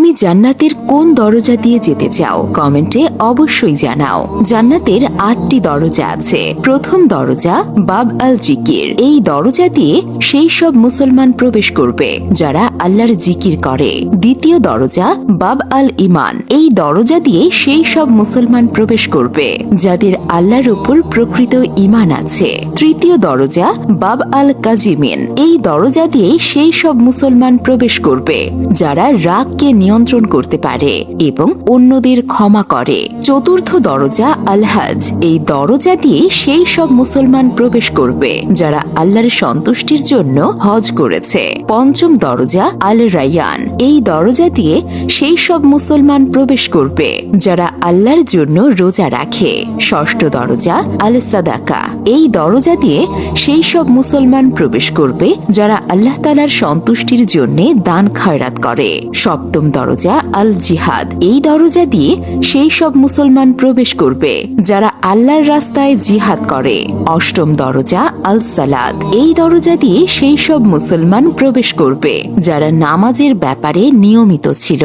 তুমি জান্নাতের কোন দরজা দিয়ে যেতে চাও কমেন্টে অবশ্যই জানাও। জান্নাতের 8টি দরজা আছে। প্রথম দরজা বাব আল জিকির। এই দরজা দিয়ে সেই সব মুসলমান প্রবেশ করবে যারা আল্লাহর জিকির করে। দ্বিতীয় দরজা বাব আল ইমান। এই দরজা দিয়ে সেই সব মুসলমান প্রবেশ করবে যাদের আল্লাহর উপর প্রকৃত ইমান আছে। তৃতীয় দরজা বাব আল কাজিমিন। এই দরজা দিয়ে সেই সব মুসলমান প্রবেশ করবে যারা রাগকে নিয়ন্ত্রণ করতে পারে এবং অন্যদের ক্ষমা করে। চতুর্থ দরজা আল হজ। এই দরজা দিয়ে সেই সব মুসলমান প্রবেশ করবে যারা আল্লাহর সন্তুষ্টির জন্য হজ করেছে। পঞ্চম দরজা আল রায়ান। এই দরজা দিয়ে সেই সব মুসলমান প্রবেশ করবে যারা আল্লাহর জন্য রোজা রাখে। ষষ্ঠ দরজা আল সাদাকা। এই দরজা দিয়ে সেই সব মুসলমান প্রবেশ করবে যারা আল্লাহ তাআলার সন্তুষ্টির জন্য দান খয়রাত করে। সপ্তম দরজা আল জিহাদ। এই দরজা দিয়ে সেই সব মুসলমান প্রবেশ করবে যারা আল্লাহর রাস্তায় জিহাদ করে। অষ্টম দরজা আল সালাত। এই দরজা দিয়ে সেই সব মুসলমান প্রবেশ করবে যারা নামাজের ব্যাপারে নিয়মিত ছিল।